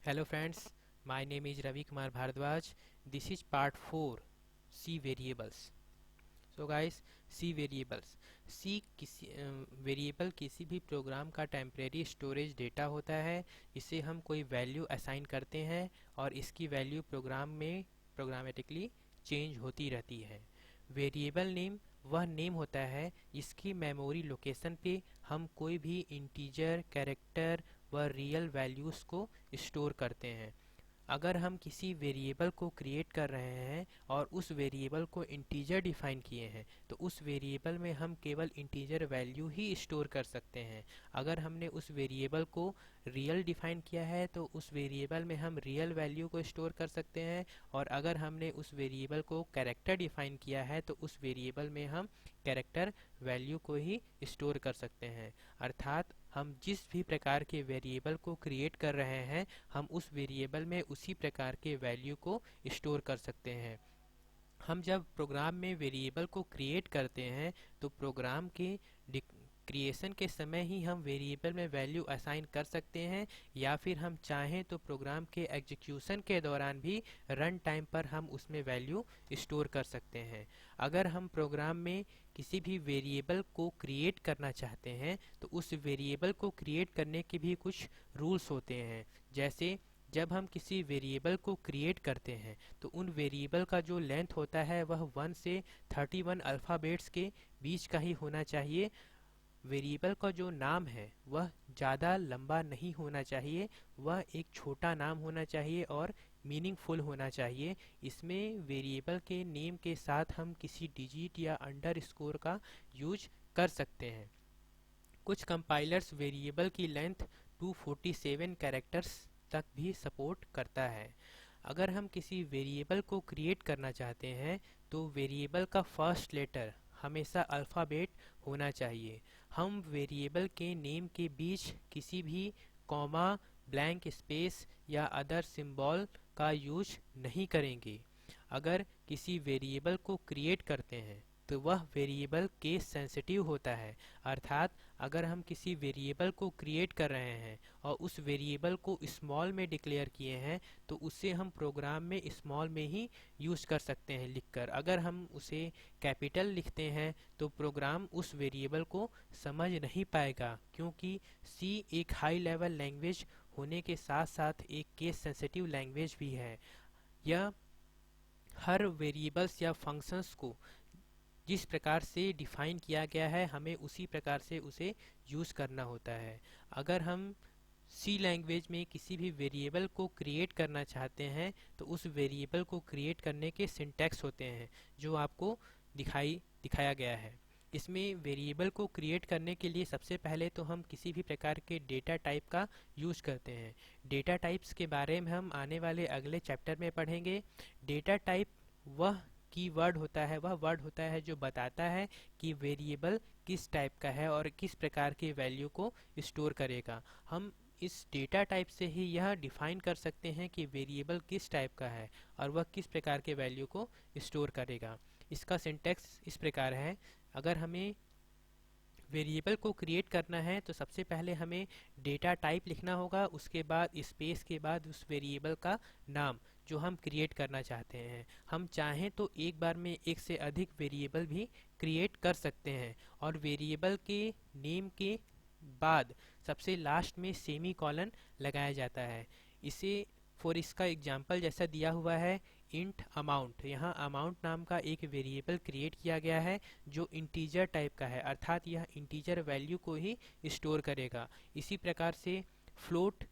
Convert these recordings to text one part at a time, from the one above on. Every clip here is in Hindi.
Hello friends, my name is Ravi Kumar Bhardwaj. This is part 4, C variables. So guys, C variables. C किसी वेरिएबल किसी भी प्रोग्राम का टेम्परेरी स्टोरेज डेटा होता है। इसे हम कोई वैल्यू असाइन करते हैं और इसकी वैल्यू प्रोग्राम में प्रोग्रामेटिकली चेंज होती रहती है। वेरिएबल नेम वह नेम होता है जिसकी मेमोरी लोकेशन पे हम कोई भी इंटीजर, कैरेक्टर व रियल वैल्यूज़ को स्टोर करते हैं। अगर हम किसी वेरिएबल को क्रिएट कर रहे हैं और उस वेरिएबल को इंटीजर डिफाइन किए हैं तो उस वेरिएबल में हम केवल इंटीजर वैल्यू ही स्टोर कर सकते हैं। अगर हमने उस वेरिएबल को रियल डिफाइन किया है तो उस वेरिएबल में हम रियल वैल्यू को स्टोर कर सकते हैं, और अगर हमने उस वेरिएबल को कैरेक्टर डिफाइन किया है तो उस वेरिएबल में हम कैरेक्टर वैल्यू को ही स्टोर कर सकते हैं। अर्थात हम जिस भी प्रकार के वेरिएबल को क्रिएट कर रहे हैं हम उस वेरिएबल में उसी प्रकार के वैल्यू को स्टोर कर सकते हैं। हम जब प्रोग्राम में वेरिएबल को क्रिएट करते हैं तो प्रोग्राम के क्रिएशन के समय ही हम वेरिएबल में वैल्यू असाइन कर सकते हैं, या फिर हम चाहें तो प्रोग्राम के एग्जीक्यूशन के दौरान भी रन टाइम पर हम उसमें वैल्यू स्टोर कर सकते हैं। अगर हम प्रोग्राम में किसी भी वेरिएबल को क्रिएट करना चाहते हैं तो उस वेरिएबल को क्रिएट करने के भी कुछ रूल्स होते हैं। जैसे जब हम किसी वेरिएबल को क्रिएट करते हैं तो उन वेरिएबल का जो लेंथ होता है वह 1 से 31 अल्फ़ाबेट्स के बीच का ही होना चाहिए। वेरिएबल का जो नाम है वह ज़्यादा लंबा नहीं होना चाहिए, वह एक छोटा नाम होना चाहिए और मीनिंगफुल होना चाहिए। इसमें वेरिएबल के नेम के साथ हम किसी डिजिट या अंडरस्कोर का यूज कर सकते हैं। कुछ कंपाइलर्स वेरिएबल की लेंथ 247 कैरेक्टर्स तक भी सपोर्ट करता है। अगर हम किसी वेरिएबल को क्रिएट करना चाहते हैं तो वेरिएबल का फर्स्ट लेटर हमेशा अल्फ़ाबेट होना चाहिए। हम वेरिएबल के नेम के बीच किसी भी कॉमा, ब्लैंक स्पेस या अदर सिंबल का यूज नहीं करेंगे। अगर किसी वेरिएबल को क्रिएट करते हैं तो वह वेरिएबल केस सेंसिटिव होता है। अर्थात अगर हम किसी वेरिएबल को क्रिएट कर रहे हैं और उस वेरिएबल को स्मॉल में डिक्लेयर किए हैं तो उसे हम प्रोग्राम में स्मॉल में ही यूज कर सकते हैं लिखकर। अगर हम उसे कैपिटल लिखते हैं तो प्रोग्राम उस वेरिएबल को समझ नहीं पाएगा, क्योंकि सी एक हाई लेवल लैंग्वेज होने के साथ साथ एक केस सेंसिटिव लैंग्वेज भी है। यह हर वेरिएबल्स या फंक्शंस को जिस प्रकार से डिफाइन किया गया है हमें उसी प्रकार से उसे यूज़ करना होता है। अगर हम सी लैंग्वेज में किसी भी वेरिएबल को क्रिएट करना चाहते हैं तो उस वेरिएबल को क्रिएट करने के सिंटैक्स होते हैं जो आपको दिखाया गया है। इसमें वेरिएबल को क्रिएट करने के लिए सबसे पहले तो हम किसी भी प्रकार के डेटा टाइप का यूज करते हैं। डेटा टाइप्स के बारे में हम आने वाले अगले चैप्टर में पढ़ेंगे। डेटा टाइप वह कीवर्ड होता है, वह वर्ड होता है जो बताता है कि वेरिएबल किस टाइप का है और किस प्रकार के वैल्यू को स्टोर करेगा। हम इस डेटा टाइप से ही यह डिफाइन कर सकते हैं कि वेरिएबल किस टाइप का है और वह किस प्रकार के वैल्यू को स्टोर करेगा। इसका सिंटैक्स इस प्रकार है। अगर हमें वेरिएबल को क्रिएट करना है तो सबसे पहले हमें डेटा टाइप लिखना होगा, उसके बाद स्पेस के बाद उस वेरिएबल का नाम जो हम क्रिएट करना चाहते हैं। हम चाहें तो एक बार में एक से अधिक वेरिएबल भी क्रिएट कर सकते हैं, और वेरिएबल के नेम के बाद सबसे लास्ट में सेमी कॉलन लगाया जाता है। इसे इसका एग्जाम्पल जैसा दिया हुआ है इंट अमाउंट। यहाँ अमाउंट नाम का एक वेरिएबल क्रिएट किया गया है जो इंटीजर टाइप का है, अर्थात यह इंटीजर वैल्यू को ही स्टोर करेगा। इसी प्रकार से float,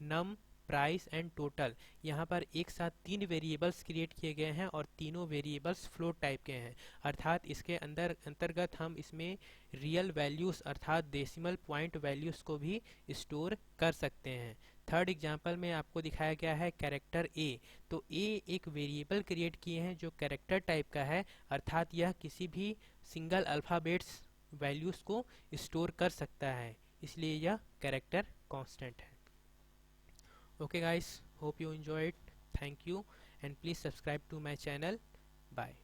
num, price and total, यहाँ पर एक साथ 3 वेरिएबल्स क्रिएट किए गए हैं और तीनों वेरिएबल्स फ्लोट टाइप के हैं। अर्थात इसके अंतर्गत हम इसमें रियल वैल्यूज़ अर्थात डेसिमल पॉइंट वैल्यूज़ को भी स्टोर कर सकते हैं। थर्ड एग्जांपल में आपको दिखाया गया है कैरेक्टर ए। तो ए एक वेरिएबल क्रिएट किए हैं जो कैरेक्टर टाइप का है, अर्थात यह किसी भी सिंगल अल्फ़ाबेट्स वैल्यूज़ को स्टोर कर सकता है, इसलिए यह कैरेक्टर कांस्टेंट है। Okay guys, hope you enjoyed. Thank you and please subscribe to my channel. Bye.